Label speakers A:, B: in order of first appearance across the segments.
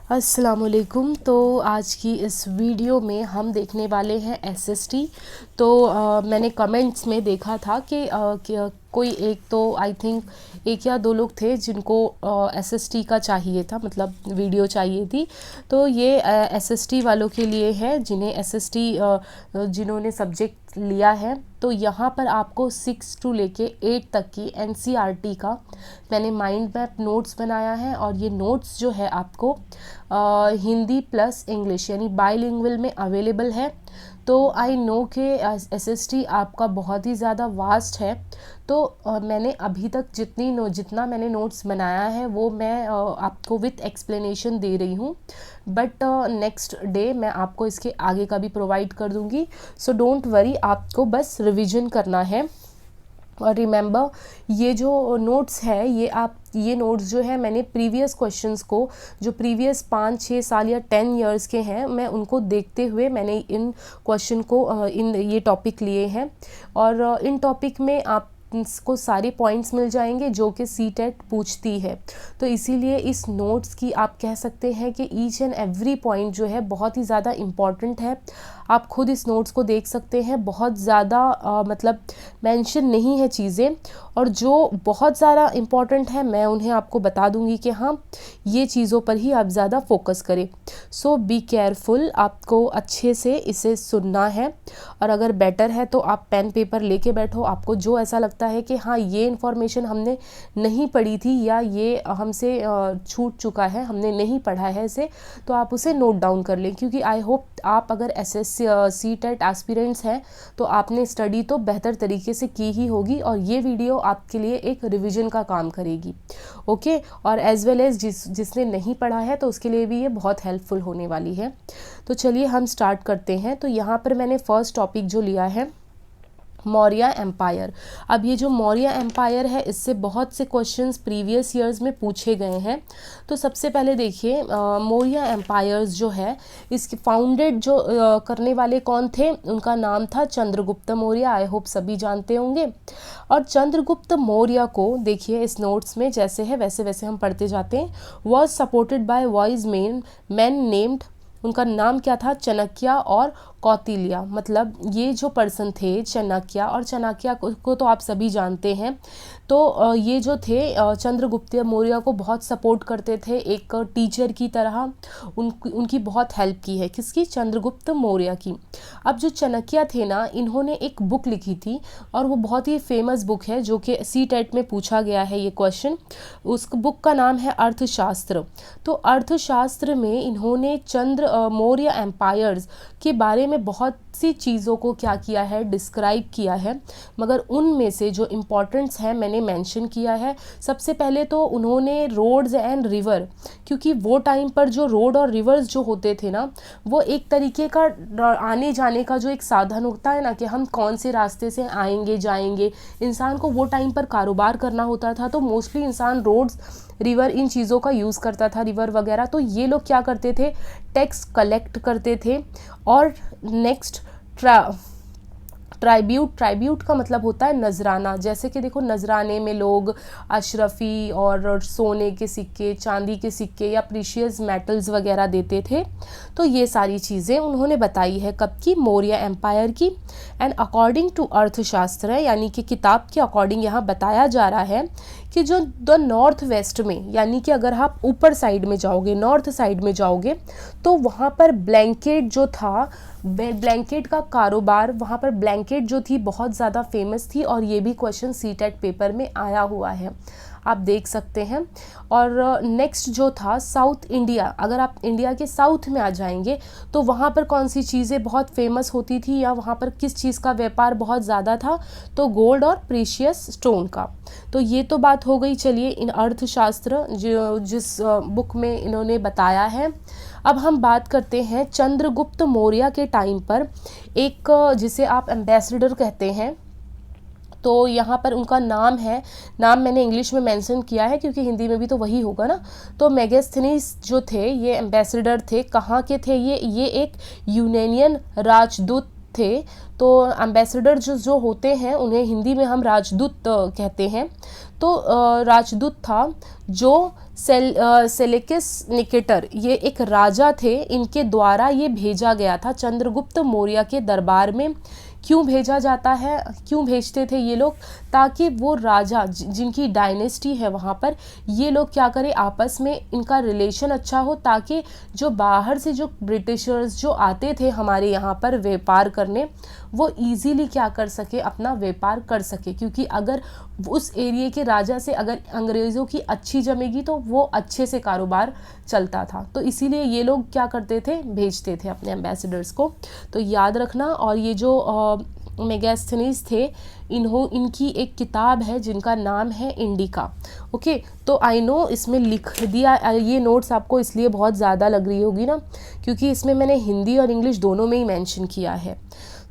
A: अस्सलामुअलैकुम। तो आज की इस वीडियो में हम देखने वाले हैं एसएसटी। तो मैंने कमेंट्स में देखा था कि कोई एक तो आई थिंक एक या दो लोग थे जिनको एसएसटी का चाहिए था, मतलब वीडियो चाहिए थी। तो ये एसएसटी वालों के लिए है जिन्हें एसएसटी जिन्होंने सब्जेक्ट लिया है। तो यहाँ पर आपको 6 टू लेके 8 तक की एनसीईआरटी का मैंने माइंड मैप नोट्स बनाया है, और ये नोट्स जो है आपको हिंदी प्लस इंग्लिश यानी बाइलिंगुअल में अवेलेबल है। तो आई नो कि एसएसटी आपका बहुत ही ज़्यादा वास्ट है। तो मैंने अभी तक जितना मैंने नोट्स बनाया है वो मैं आपको विथ एक्सप्लेनेशन दे रही हूँ, बट नेक्स्ट डे मैं आपको इसके आगे का भी प्रोवाइड कर दूँगी। सो डोंट वरी, आपको बस रिवीजन करना है। और रिमेंबर, ये जो नोट्स है ये नोट्स जो है मैंने प्रीवियस क्वेश्चंस को, जो प्रीवियस 5-6 साल या 10 इयर्स के हैं, मैं उनको देखते हुए मैंने इन क्वेश्चन को इन ये टॉपिक लिए हैं। और इन टॉपिक में आप को सारे पॉइंट्स मिल जाएंगे जो कि सीटेट पूछती है। तो इसीलिए इस नोट्स की आप कह सकते हैं कि ईच एंड एवरी पॉइंट जो है बहुत ही ज़्यादा इम्पॉर्टेंट है। आप खुद इस नोट्स को देख सकते हैं, बहुत ज़्यादा मतलब मेंशन नहीं है चीज़ें, और जो बहुत ज़्यादा इम्पॉर्टेंट है मैं उन्हें आपको बता दूंगी कि हाँ, ये चीज़ों पर ही आप ज़्यादा फोकस करें। सो बी केयरफुल, आपको अच्छे से इसे सुनना है, और अगर बेटर है तो आप पेन पेपर लेके बैठो। आपको जो ऐसा लगता है कि हाँ, ये इन्फॉर्मेशन हमने नहीं पढ़ी थी या ये हमसे छूट चुका है, हमने नहीं पढ़ा है इसे, तो आप उसे नोट डाउन कर लें। क्योंकि आई होप आप अगर सीटेट एस्पिरेंट्स हैं तो आपने स्टडी तो बेहतर तरीके से की ही होगी, और ये वीडियो आपके लिए एक रिवीजन का काम करेगी। ओके, और एज वेल एज जिसने नहीं पढ़ा है तो उसके लिए भी ये बहुत हेल्पफुल होने वाली है। तो चलिए हम स्टार्ट करते हैं। तो यहाँ पर मैंने फर्स्ट टॉपिक जो लिया है मौर्य एम्पायर। अब ये जो मौर्य एम्पायर है, इससे बहुत से क्वेश्चंस प्रीवियस ईयर्स में पूछे गए हैं। तो सबसे पहले देखिए, मौर्य एम्पायर्स जो है इसके फाउंडेड जो करने वाले कौन थे, उनका नाम था चंद्रगुप्त मौर्य। आई होप सभी जानते होंगे। और चंद्रगुप्त मौर्य को देखिए इस नोट्स में जैसे है वैसे वैसे हम पढ़ते जाते हैं। Was supported by wise man named, उनका नाम क्या था, चाणक्य और कौटिल्य। मतलब ये जो पर्सन थे चाणक्य, और चाणक्य को तो आप सभी जानते हैं। तो ये जो थे चंद्रगुप्त मौर्य को बहुत सपोर्ट करते थे, एक टीचर की तरह उनकी बहुत हेल्प की है। किसकी? चंद्रगुप्त मौर्य की। अब जो चाणक्य थे ना, इन्होंने एक बुक लिखी थी, और वो बहुत ही फेमस बुक है जो कि सीटेट में पूछा गया है ये क्वेश्चन। उस बुक का नाम है अर्थशास्त्र। तो अर्थशास्त्र में इन्होंने मौर्य एम्पायर्स के बारे में बहुत सी चीज़ों को क्या किया है, डिस्क्राइब किया है। मगर उनमें से जो इम्पोर्टेंट्स हैं मैंने मेंशन किया है। सबसे पहले तो उन्होंने रोड्स एंड रिवर, क्योंकि वो टाइम पर जो रोड और रिवर्स जो होते थे ना, वो एक तरीके का आने जाने का जो एक साधन होता है ना, कि हम कौन से रास्ते से आएंगे जाएंगे, इंसान को वो टाइम पर कारोबार करना होता था। तो मोस्टली इंसान रोड्स, रिवर, इन चीज़ों का यूज़ करता था, रिवर वगैरह। तो ये लोग क्या करते थे, टैक्स कलेक्ट करते थे। और नेक्स्ट ट्राइब्यूट का मतलब होता है नजराना। जैसे कि देखो, नजराने में लोग अशरफी और सोने के सिक्के, चांदी के सिक्के या प्रीशियस मेटल्स वगैरह देते थे। तो ये सारी चीज़ें उन्होंने बताई है कब की, मौर्य एम्पायर की। एंड अकॉर्डिंग टू अर्थशास्त्र है, यानी कि किताब के अकॉर्डिंग यहाँ बताया जा रहा है कि जो द नॉर्थ वेस्ट में, यानी कि अगर आप ऊपर साइड में जाओगे, नॉर्थ साइड में जाओगे, तो वहाँ पर ब्लैंकेट जो था, ब्लैंकेट का कारोबार, वहाँ पर ब्लैंकेट जो थी बहुत ज़्यादा फेमस थी। और ये भी क्वेश्चन सीटेट पेपर में आया हुआ है, आप देख सकते हैं। और नेक्स्ट जो था साउथ इंडिया, अगर आप इंडिया के साउथ में आ जाएंगे तो वहाँ पर कौन सी चीज़ें बहुत फेमस होती थी, या वहाँ पर किस चीज़ का व्यापार बहुत ज़्यादा था, तो गोल्ड और प्रीशियस स्टोन का। तो ये तो बात हो गई। चलिए, इन अर्थशास्त्र जिस बुक में इन्होंने बताया है। अब हम बात करते हैं चंद्रगुप्त मौर्य के टाइम पर एक जिसे आप एम्बेसडर कहते हैं। तो यहाँ पर उनका नाम है, नाम मैंने इंग्लिश में मेंशन किया है क्योंकि हिंदी में भी तो वही होगा ना। तो मेगास्थनीज जो थे ये एम्बेसडर थे। कहाँ के थे ये एक यूनानियन राजदूत थे। तो एम्बेसडर जो होते हैं उन्हें हिंदी में हम राजदूत कहते हैं। तो राजदूत था जो सेलेकस निकेटर ये एक राजा थे, इनके द्वारा ये भेजा गया था चंद्रगुप्त मौर्य के दरबार में। क्यों भेजा जाता है, क्यों भेजते थे ये लोग, ताकि वो राजा जिनकी डायनेस्टी है वहाँ पर, ये लोग क्या करें, आपस में इनका रिलेशन अच्छा हो, ताकि जो बाहर से जो ब्रिटिशर्स जो आते थे हमारे यहाँ पर व्यापार करने, वो इजीली क्या कर सके, अपना व्यापार कर सके। क्योंकि अगर उस एरिया के राजा से अगर अंग्रेज़ों की अच्छी जमेगी तो वो अच्छे से कारोबार चलता था। तो इसीलिए ये लोग क्या करते थे, भेजते थे अपने एम्बेसडर्स को। तो याद रखना। और ये जो मेगास्थनीज थे, इनकी एक किताब है जिनका नाम है इंडिका। ओके, तो आई नो इसमें लिख दिया, ये नोट्स आपको इसलिए बहुत ज़्यादा लग रही होगी ना, क्योंकि इसमें मैंने हिंदी और इंग्लिश दोनों में ही मेंशन किया है।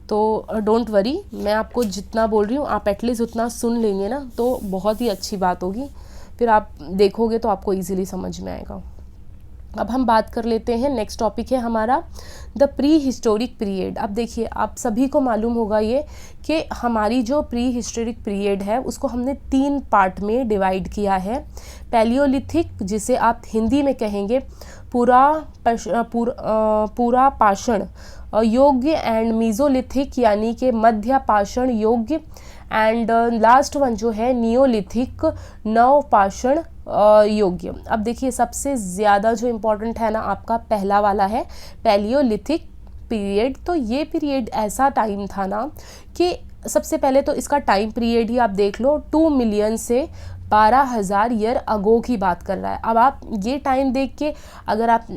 A: तो डोंट वरी, मैं आपको जितना बोल रही हूँ आप एटलीस्ट उतना सुन लेंगे ना, तो बहुत ही अच्छी बात होगी। फिर आप देखोगे तो आपको इजीली समझ में आएगा। अब हम बात कर लेते हैं, नेक्स्ट टॉपिक है हमारा द प्री हिस्टोरिक पीरियड। अब देखिए, आप सभी को मालूम होगा ये कि हमारी जो प्री हिस्टोरिक पीरियड है उसको हमने 3 पार्ट में डिवाइड किया है। पैलियोलिथिक, जिसे आप हिंदी में कहेंगे पूरा पाषाण योग्य, एंड मीजोलिथिक यानी कि मध्य पाषाण योग्य, एंड लास्ट वन जो है नियोलिथिक नव पाषाण योग्य। अब देखिए, सबसे ज़्यादा जो इम्पोर्टेंट है ना आपका पहला वाला है पैलियोलिथिक पीरियड। तो ये पीरियड ऐसा टाइम था ना कि सबसे पहले तो इसका टाइम पीरियड ही आप देख लो, 2 मिलियन से 12,000 ईयर अगो की बात कर रहा है। अब आप ये टाइम देख के अगर आप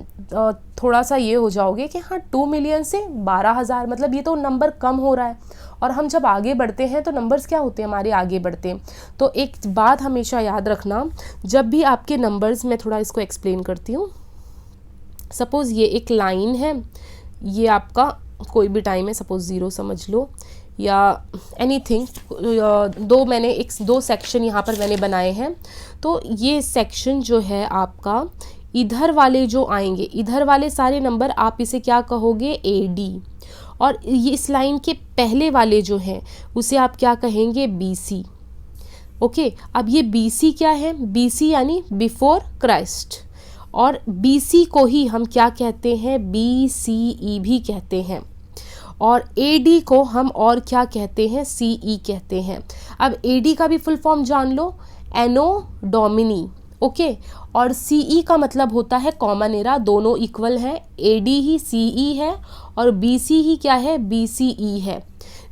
A: थोड़ा सा ये हो जाओगे कि हाँ 2 मिलियन से 12,000 मतलब ये तो नंबर कम हो रहा है, और हम जब आगे बढ़ते हैं तो नंबर्स क्या होते हैं हमारे, आगे बढ़ते हैं। तो एक बात हमेशा याद रखना, जब भी आपके नंबर्स, मैं थोड़ा इसको एक्सप्लेन करती हूँ। सपोज़ ये एक लाइन है, ये आपका कोई भी टाइम है, सपोज़ 0 समझ लो या एनीथिंग। दो सेक्शन यहाँ पर मैंने बनाए हैं। तो ये सेक्शन जो है आपका, इधर वाले जो आएंगे, इधर वाले सारे नंबर आप इसे क्या कहोगे, AD। और ये इस लाइन के पहले वाले जो हैं उसे आप क्या कहेंगे, BC। ओके, अब ये BC क्या है, BC यानी बिफोर क्राइस्ट, और BC को ही हम क्या कहते हैं, BCE भी कहते हैं, और AD को हम और क्या कहते हैं, CE कहते हैं। अब AD का भी फुल फॉर्म जान लो, एनो डोमिनी। ओके, और CE का मतलब होता है कॉमन एरा, दोनों इक्वल हैं। AD ही CE है और BC ही क्या है, BCE है।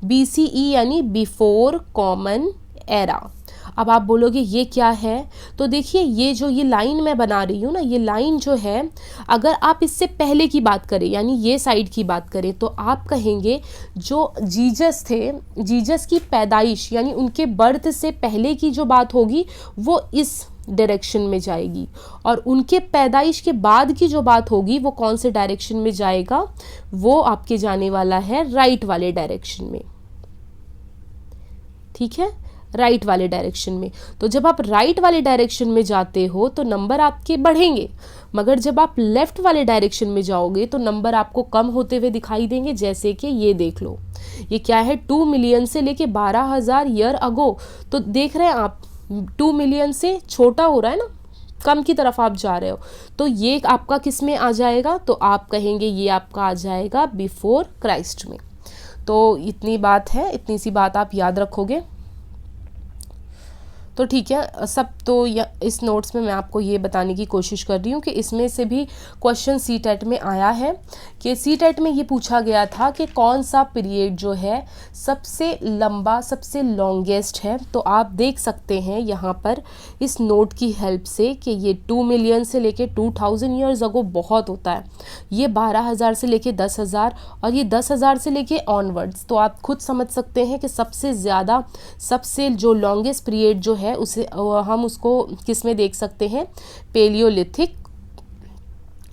A: BCE यानी बिफोर कॉमन एरा। अब आप बोलोगे ये क्या है, तो देखिए ये जो ये लाइन मैं बना रही हूँ ना, ये लाइन जो है, अगर आप इससे पहले की बात करें यानी ये साइड की बात करें, तो आप कहेंगे जो जीसस थे, जीसस की पैदाइश यानी उनके बर्थ से पहले की जो बात होगी वो इस डायरेक्शन में जाएगी, और उनके पैदाइश के बाद की जो बात होगी वो कौन से डायरेक्शन में जाएगा, वो आपके जाने वाला है राइट वाले डायरेक्शन में। ठीक है, राइट वाले डायरेक्शन में। तो जब आप राइट वाले डायरेक्शन में जाते हो तो नंबर आपके बढ़ेंगे, मगर जब आप लेफ्ट वाले डायरेक्शन में जाओगे तो नंबर आपको कम होते हुए दिखाई देंगे। जैसे कि ये देख लो, ये क्या है, 2 मिलियन से लेके 12,000 ईयर अगो। तो देख रहे हैं आप, 2 मिलियन से छोटा हो रहा है ना, कम की तरफ आप जा रहे हो। तो ये आपका किस में आ जाएगा, तो आप कहेंगे ये आपका आ जाएगा बिफोर क्राइस्ट में। तो इतनी बात है, इतनी सी बात आप याद रखोगे तो ठीक है। सब तो इस नोट्स में मैं आपको ये बताने की कोशिश कर रही हूँ कि इसमें से भी क्वेश्चन CTET में आया है कि CTET में ये पूछा गया था कि कौन सा पीरियड जो है सबसे लंबा, सबसे लॉन्गेस्ट है। तो आप देख सकते हैं यहाँ पर इस नोट की हेल्प से कि ये 2 मिलियन से लेके 2000 ईयर्स अगो बहुत होता है, ये 12,000 से लेके 10,000 और ये 10,000 से लेके ऑनवर्ड्स। तो आप खुद समझ सकते हैं कि सबसे ज़्यादा, सबसे जो लॉन्गेस्ट पीरियड जो है उसे हम उसको किस में देख सकते हैं, पेलियोलिथिक।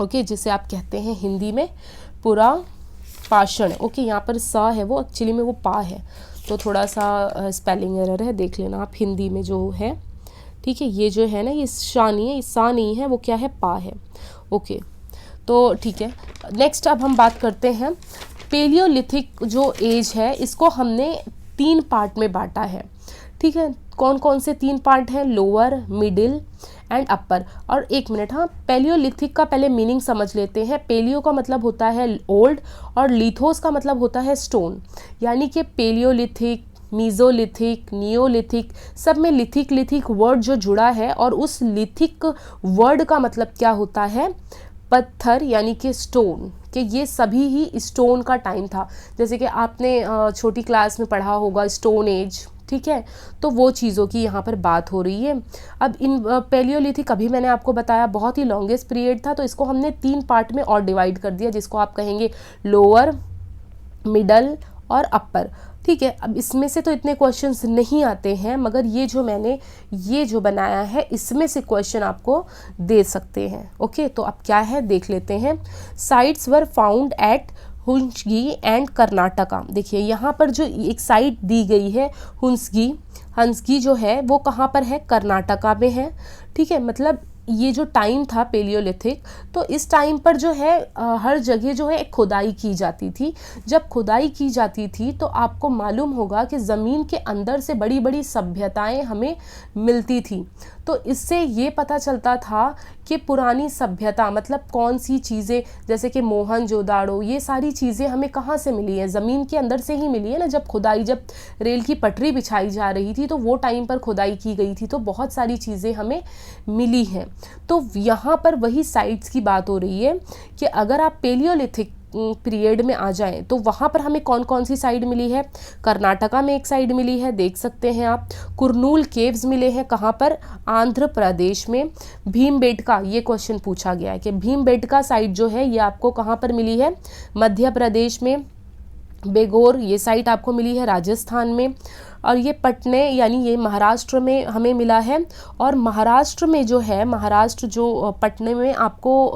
A: ओके, जिसे आप कहते हैं हिंदी में पूरा पाषाण। ओके, यहाँ पर सा है वो एक्चुअली में वो पा है, तो थोड़ा सा स्पेलिंग एरर है, देख लेना आप हिंदी में जो है। ठीक है, ये जो है ना, ये शा नहीं है, ये सा नहीं है, वो क्या है, पा है। ओके, तो ठीक है। नेक्स्ट अब हम बात करते हैं पेलियोलिथिक जो एज है, इसको हमने 3 पार्ट में बांटा है। ठीक है, कौन कौन से 3 पार्ट हैं, लोअर, मिडिल एंड अपर। और एक मिनट, हाँ, पैलियोलिथिक का पहले मीनिंग समझ लेते हैं। पेलियो का मतलब होता है ओल्ड और लिथोस का मतलब होता है स्टोन, यानी कि पेलियोलिथिक, मीज़ोलिथिक, नियोलिथिक, सब में लिथिक लिथिक वर्ड जो जुड़ा है, और उस लिथिक वर्ड का मतलब क्या होता है, पत्थर यानी कि स्टोन, कि ये सभी ही स्टोन का टाइम था। जैसे कि आपने छोटी क्लास में पढ़ा होगा स्टोन एज, ठीक है, तो वो चीज़ों की यहाँ पर बात हो रही है। अब इन पैलियोलिथिक अभी मैंने आपको बताया बहुत ही लॉन्गेस्ट पीरियड था, तो इसको हमने 3 पार्ट में और डिवाइड कर दिया, जिसको आप कहेंगे लोअर, मिडल और अपर, ठीक है। अब इसमें से तो इतने क्वेश्चंस नहीं आते हैं, मगर ये जो मैंने ये जो बनाया है इसमें से क्वेश्चन आपको दे सकते हैं। ओके, तो अब क्या है देख लेते हैं। Sites were found at Hunsagi and Karnataka. देखिए यहाँ पर जो एक साइट दी गई है हुंसगी, हंसगी जो है वो कहाँ पर है, कर्नाटका में है, ठीक है। मतलब ये जो टाइम था पेलियोलिथिक, तो इस टाइम पर जो है हर जगह जो है खुदाई की जाती थी। जब खुदाई की जाती थी तो आपको मालूम होगा कि ज़मीन के अंदर से बड़ी बड़ी सभ्यताएं हमें मिलती थी। तो इससे ये पता चलता था कि पुरानी सभ्यता मतलब कौन सी चीज़ें, जैसे कि मोहनजोदाड़ो, ये सारी चीज़ें हमें कहाँ से मिली है, ज़मीन के अंदर से ही मिली है ना। जब खुदाई, जब रेल की पटरी बिछाई जा रही थी तो वो टाइम पर खुदाई की गई थी, तो बहुत सारी चीज़ें हमें मिली हैं। तो यहाँ पर वही साइट्स की बात हो रही है कि अगर आप पेलियोलिथिक पीरियड में आ जाएं तो वहाँ पर हमें कौन कौन सी साइड मिली है। कर्नाटका में एक साइड मिली है, देख सकते हैं आप। कुरनूल केव्स मिले हैं, कहाँ पर, आंध्र प्रदेश में। भीमबेटका, ये क्वेश्चन पूछा गया है कि भीमबेटका साइट जो है ये आपको कहाँ पर मिली है, मध्य प्रदेश में। बेगोर, ये साइट आपको मिली है राजस्थान में। और ये पटने यानी ये महाराष्ट्र में हमें मिला है। और महाराष्ट्र में जो है, महाराष्ट्र जो पटने में आपको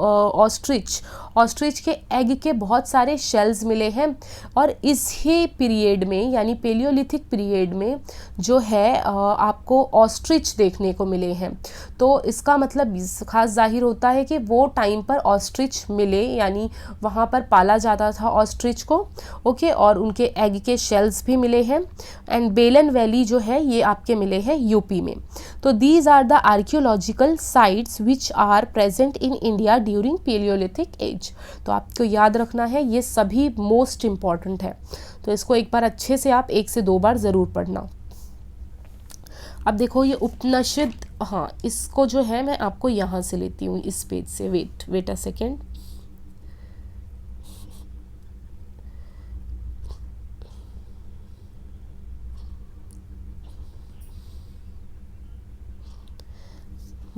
A: ऑस्ट्रिच के एग के बहुत सारे शेल्स मिले हैं। और इस ही पीरियड में यानी पेलियोलिथिक पीरियड में जो है आपको ऑस्ट्रिच देखने को मिले हैं। तो इसका मतलब खास जाहिर होता है कि वो टाइम पर ऑस्ट्रिच मिले, यानी वहाँ पर पाला जाता था ऑस्ट्रिच को। ओके, और उनके एग के शेल्स भी मिले हैं। एंड बेलन वैली जो है ये आपके मिले हैं यूपी में। तो these are the archaeological sites which are present in India during palaeolithic age. तो आपको याद रखना है, ये सभी मोस्ट इम्पॉर्टेंट है, तो इसको एक बार अच्छे से आप 1 से 2 बार ज़रूर पढ़ना। अब देखो ये उपनिषद, हाँ, इसको जो है मैं आपको यहाँ से लेती हूँ, इस पेज से। Wait a second.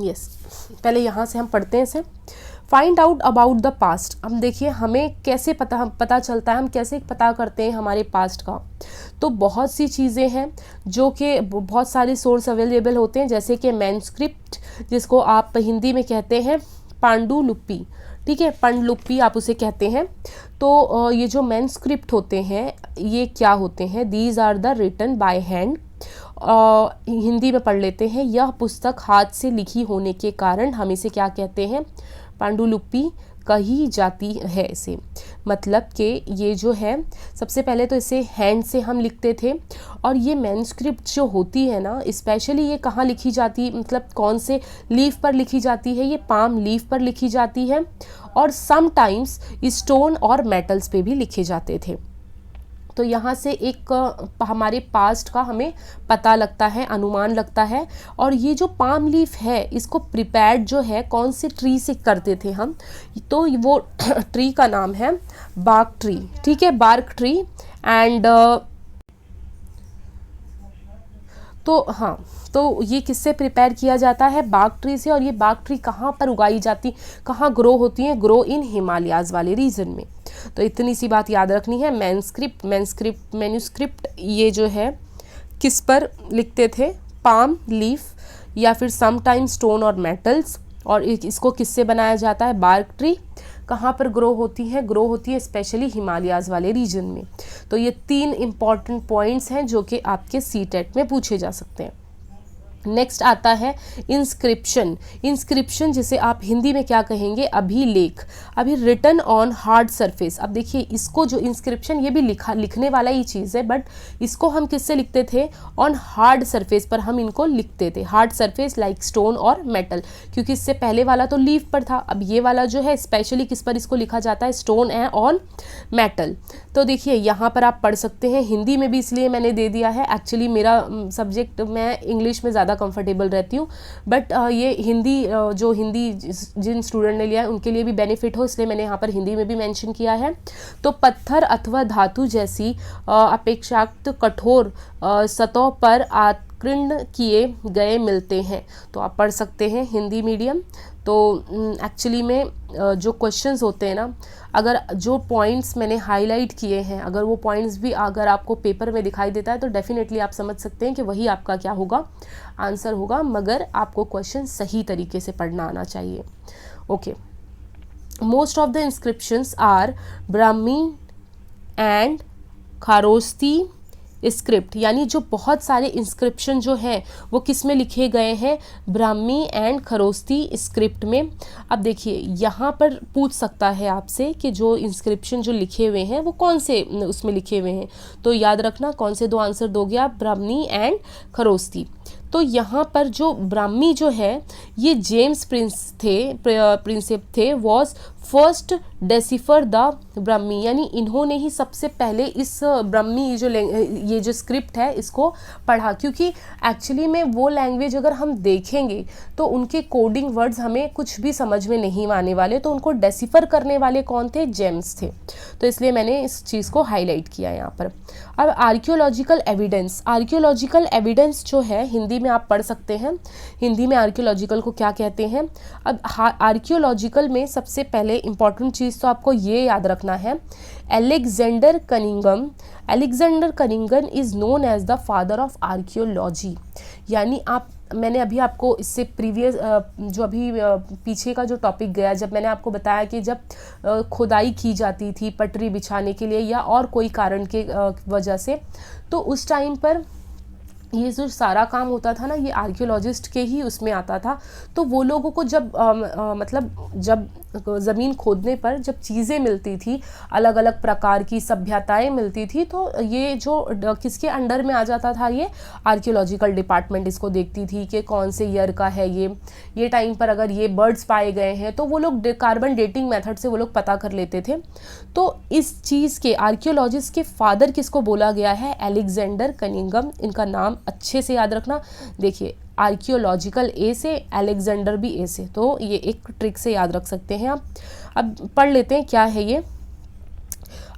A: यस, पहले यहाँ से हम पढ़ते हैं इसे। Find out about the past. हम देखिए हमें कैसे पता चलता है, हम कैसे पता करते हैं हमारे पास्ट का। तो बहुत सी चीज़ें हैं जो कि बहुत सारे सोर्स अवेलेबल होते हैं, जैसे कि मैनस्क्रिप्ट, जिसको आप हिंदी में कहते हैं पांडुलिपि, ठीक है, पांडुलिपि आप उसे कहते हैं। तो ये जो मैनस्क्रिप्ट होते हैं ये क्या होते हैं, these are the written by hand. Hindi में पढ़ लेते हैं। यह पुस्तक हाथ से लिखी होने के कारण हम इसे क्या कहते हैं, पांडुलिपि कही जाती है इसे। मतलब कि ये जो है, सबसे पहले तो इसे हैंड से हम लिखते थे, और ये मैनस्क्रिप्ट जो होती है ना, स्पेशली ये कहाँ लिखी जाती, मतलब कौन से लीफ पर लिखी जाती है, ये पाम लीफ पर लिखी जाती है। और समटाइम्स स्टोन और मेटल्स पे भी लिखे जाते थे। तो यहाँ से एक हमारे पास्ट का हमें पता लगता है, अनुमान लगता है। और ये जो पाम लीफ है इसको प्रिपेयर्ड जो है कौन से ट्री से करते थे हम, तो वो ट्री का नाम है बार्क ट्री, ठीक है, बार्क ट्री। एंड तो हाँ, तो ये किससे प्रिपेयर किया जाता है, बार्क ट्री से। और ये बार्क ट्री कहाँ पर उगाई जाती, कहाँ ग्रो होती है, ग्रो इन हिमालयाज़ वाले रीजन में। तो इतनी सी बात याद रखनी है। मैन्युस्क्रिप्ट ये जो है किस पर लिखते थे, पाम लीफ या फिर समटाइम स्टोन और मेटल्स। और इसको किससे बनाया जाता है, बार्क ट्री। कहाँ पर ग्रो होती है स्पेशली हिमालयाज़ वाले रीजन में। तो ये 3 इम्पॉर्टेंट पॉइंट्स हैं जो कि आपके सीटेट में पूछे जा सकते हैं। नेक्स्ट आता है इंस्क्रिप्शन। इंस्क्रिप्शन जिसे आप हिंदी में क्या कहेंगे, अभिलेख। अभी रिटन ऑन हार्ड सरफेस। अब देखिए इसको जो इंस्क्रिप्शन, ये भी लिखने वाला ही चीज़ है, बट इसको हम किससे लिखते थे, ऑन हार्ड सरफेस पर हम इनको लिखते थे। हार्ड सरफेस लाइक स्टोन और मेटल, क्योंकि इससे पहले वाला तो लीफ पर था, अब ये वाला जो है स्पेशली किस पर इसको लिखा जाता है, स्टोन एंड ऑन मेटल। तो देखिए यहाँ पर आप पढ़ सकते हैं, हिंदी में भी इसलिए मैंने दे दिया है, एक्चुअली मेरा सब्जेक्ट, मैं इंग्लिश में ज़्यादा कंफर्टेबल रहती हूँ, बट ये हिंदी जो हिंदी जिन स्टूडेंट ने लिया है उनके लिए भी बेनिफिट हो, इसलिए मैंने यहाँ पर हिंदी में भी मेंशन किया है। तो पत्थर अथवा धातु जैसी अपेक्षाकृत कठोर सतह पर आकृष्ट किए गए मिलते हैं। तो आप पढ़ सकते हैं हिंदी मीडियम। तो एक्चुअली में जो क्वेश्चंस होते हैं ना, अगर जो पॉइंट्स मैंने हाईलाइट किए हैं, अगर वो पॉइंट्स भी अगर आपको पेपर में दिखाई देता है तो डेफिनेटली आप समझ सकते हैं कि वही आपका क्या होगा, आंसर होगा, मगर आपको क्वेश्चन सही तरीके से पढ़ना आना चाहिए। Okay, most of the inscriptions are Brahmi and Kharosthi script, यानी जो बहुत सारे इंस्क्रिप्शन जो हैं वो किस में लिखे गए हैं, ब्राह्मी एंड खरोस्ती स्क्रिप्ट में। अब देखिए यहाँ पर पूछ सकता है आपसे कि जो इंस्क्रिप्शन जो लिखे हुए हैं वो कौन से उसमें लिखे हुए हैं, तो याद रखना कौन से दो आंसर दोगे आप, ब्राह्मी एंड खरोस्ती। तो यहाँ पर जो ब्राह्मी जो है ये जेम्स प्रिंसेप थे, was first decipher the Brahmi, यानी इन्होंने ही सबसे पहले इस ब्राह्मी ये जो स्क्रिप्ट है इसको पढ़ा, क्योंकि एक्चुअली में वो लैंग्वेज अगर हम देखेंगे तो उनके कोडिंग वर्ड्स हमें कुछ भी समझ में नहीं आने वाले, तो उनको डेसिफर करने वाले कौन थे, जेम्स थे। तो इसलिए मैंने इस चीज़ को हाईलाइट किया यहाँ पर। अब आर्कियोलॉजिकल एविडेंस, आर्कियोलॉजिकल एविडेंस जो है हिंदी में आप पढ़ सकते हैं, हिंदी में आर्कियोलॉजिकल को क्या कहते हैं। अब आर्कियोलॉजिकल में सबसे पहले इंपॉर्टेंट चीज़ तो आपको ये याद रखना है, Alexander Cunningham. Alexander Cunningham is known as the father of archaeology, यानी मैंने अभी आपको इससे प्रीवियस जो अभी पीछे का जो टॉपिक गया, जब मैंने आपको बताया कि जब खुदाई की जाती थी पटरी बिछाने के लिए या और कोई कारण के वजह से, तो उस टाइम पर ये जो सारा काम होता था ना, ये आर्कियोलॉजिस्ट के ही उसमें आता था। तो वो लोगों को जब मतलब जब ज़मीन खोदने पर जब चीज़ें मिलती थी, अलग अलग प्रकार की सभ्यताएं मिलती थी, तो ये जो किसके अंडर में आ जाता था, ये आर्कियोलॉजिकल डिपार्टमेंट इसको देखती थी कि कौन से ईयर का है ये टाइम पर अगर ये बर्ड्स पाए गए हैं तो वो लोग कार्बन डेटिंग मेथड से वो लोग पता कर लेते थे। तो इस चीज़ के आर्कियोलॉजिस्ट के फादर किसको बोला गया है, एलेक्जेंडर कनिंघम। इनका नाम अच्छे से याद रखना। देखिए आर्कियोलॉजिकल ए से, अलेक्जेंडर भी ए से, तो ये एक ट्रिक से याद रख सकते हैं आप। अब पढ़ लेते हैं क्या है ये।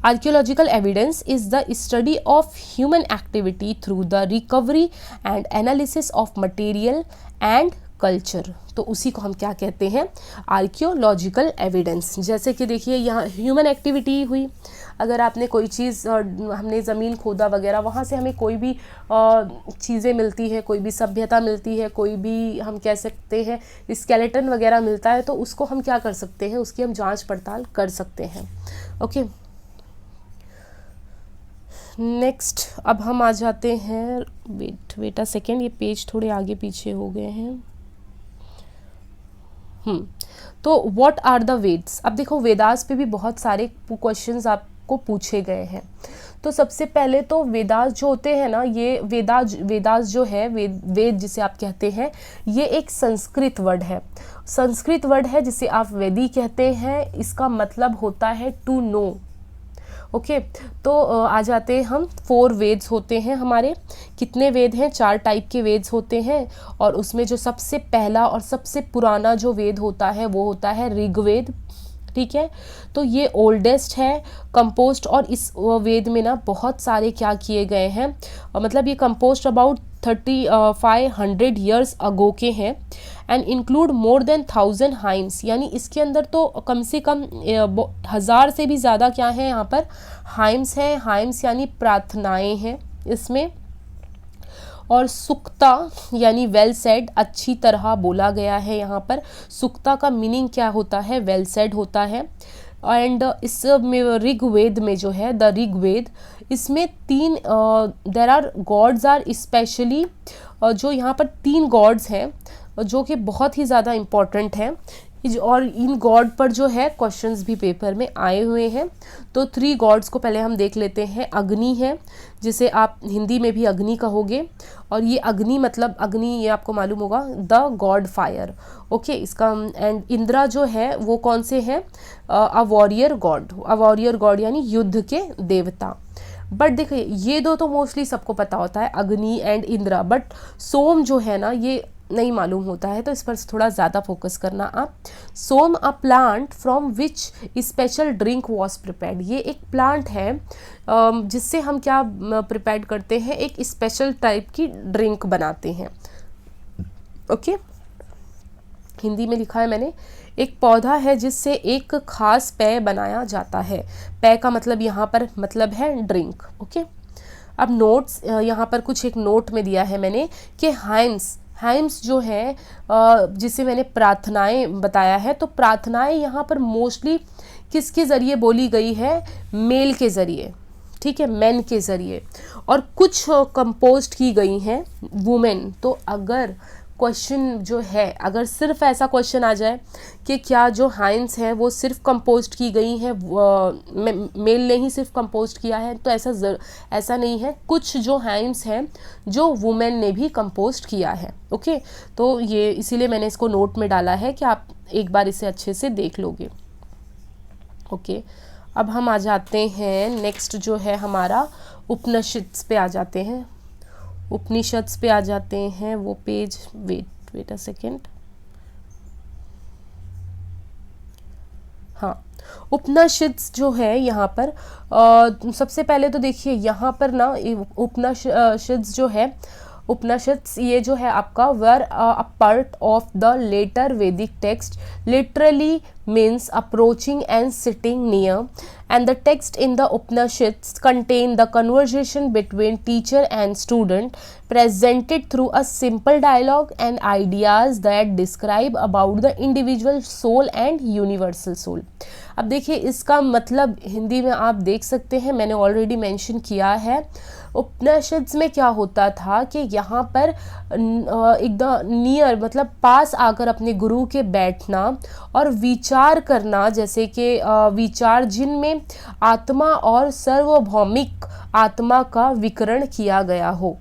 A: Archaeological evidence is the study of human activity through the recovery and analysis of material and culture. तो उसी को हम क्या कहते हैं, आर्कियोलॉजिकल एविडेंस। जैसे कि देखिए यहाँ ह्यूमन एक्टिविटी हुई, अगर आपने कोई चीज़ हमने ज़मीन खोदा वगैरह, वहाँ से हमें कोई भी चीज़ें मिलती है, कोई भी सभ्यता मिलती है, कोई भी हम कह सकते हैं स्केलेटन वगैरह मिलता है, तो उसको हम क्या कर सकते हैं, उसकी हम जांच पड़ताल कर सकते हैं। ओके, नेक्स्ट अब हम आ जाते हैं, वेट अ सेकेंड, ये पेज थोड़े आगे पीछे हो गए हैं। तो व्हाट आर द वेद्स। अब देखो वेदास पे भी बहुत सारे क्वेश्चंस आपको पूछे गए हैं। तो सबसे पहले तो वेदास जो होते हैं ना, ये वेदास जो है, वेद जिसे आप कहते हैं, ये एक संस्कृत वर्ड है। संस्कृत वर्ड है जिसे आप वेदी कहते हैं। इसका मतलब होता है टू नो। ओके, तो आ जाते हैं हम, 4 वेद्स होते हैं हमारे। कितने वेद हैं, 4 टाइप के वेद्स होते हैं, और उसमें जो सबसे पहला और सबसे पुराना जो वेद होता है वो होता है ऋग्वेद। ठीक है, तो ये ओल्डेस्ट है, कंपोस्ट, और इस वेद में ना बहुत सारे क्या किए गए हैं, मतलब ये कंपोस्ट अबाउट 3500 ईयर्स अगो के हैं, and include more than 1000 hymns, यानी इसके अंदर तो कम से कम 1000 से भी ज़्यादा क्या है यहाँ पर, हाइम्स हैं। हाइम्स यानी प्रार्थनाएं हैं इसमें। और सुक्ता यानी वेल सेड, अच्छी तरह बोला गया है यहाँ पर। सुक्ता का मीनिंग क्या होता है, वेल सेड होता है। एंड इस ऋग्वेद में जो है द ऋग्वेद, इसमें तीन there are gods are specially, जो यहाँ पर तीन गॉड्स हैं जो कि बहुत ही ज़्यादा इम्पॉर्टेंट हैं, और इन गॉड पर जो है क्वेश्चंस भी पेपर में आए हुए हैं। तो 3 गॉड्स को पहले हम देख लेते हैं। अग्नि है, जिसे आप हिंदी में भी अग्नि कहोगे, और ये अग्नि मतलब अग्नि ये आपको मालूम होगा, द गॉड फायर, ओके इसका। एंड इंद्रा जो है वो कौन से हैं, अ वॉरियर गॉड यानी युद्ध के देवता। बट देखिए ये दो तो मोस्टली सबको पता होता है, अग्नि एंड इंद्रा, बट सोम जो है ना ये नहीं मालूम होता है, तो इस पर थोड़ा ज़्यादा फोकस करना आप। Soma a plant from which special drink was prepared, ये एक प्लांट है जिससे हम क्या प्रिपेयर करते हैं, एक स्पेशल टाइप की ड्रिंक बनाते हैं, ओके। हिंदी में लिखा है मैंने, एक पौधा है जिससे एक खास पेय बनाया जाता है। पेय का मतलब यहाँ पर मतलब है ड्रिंक, ओके। अब नोट्स, यहाँ पर कुछ एक नोट में दिया है मैंने कि हाइम्स जो है जिसे मैंने प्रार्थनाएं बताया है, तो प्रार्थनाएं यहाँ पर मोस्टली किसके ज़रिए बोली गई है, मेल के ज़रिए, ठीक है, मेन के ज़रिए, और कुछ कंपोस्ट की गई हैं वुमेन। तो अगर क्वेश्चन जो है, अगर सिर्फ ऐसा क्वेश्चन आ जाए कि क्या जो हाइम्स है वो सिर्फ कंपोस्ट की गई हैं, मेल ने ही सिर्फ कंपोस्ट किया है, तो ऐसा नहीं है, कुछ जो हाइम्स हैं जो वुमेन ने भी कंपोस्ट किया है, ओके। तो ये इसीलिए मैंने इसको नोट में डाला है कि आप एक बार इसे अच्छे से देख लोगे, ओके। अब हम आ जाते हैं नेक्स्ट जो है हमारा उपनिषद्स पे आ जाते हैं, उपनिषद्स पे आ जाते हैं। वो पेज, वेट अ सेकेंड, हाँ, उपनिषद्स जो है यहाँ पर सबसे पहले तो देखिए यहाँ पर ना उपनिषद्स जो है, उपनिषद्स ये जो है आपका were a part of the later Vedic text, literally means approaching and sitting near, and the text in the Upanishads contain the conversation between teacher and student, presented through a simple dialogue and ideas that describe about the individual soul and universal soul। अब देखिए इसका मतलब हिंदी में आप देख सकते हैं, मैंने ऑलरेडी मेंशन किया है। उपनिषद्स में क्या होता था कि यहाँ पर एकदम नियर मतलब पास आकर अपने गुरु के बैठना और विचार करना, जैसे कि विचार जिनमें आत्मा और सार्वभौमिक आत्मा का विकरण किया गया हो,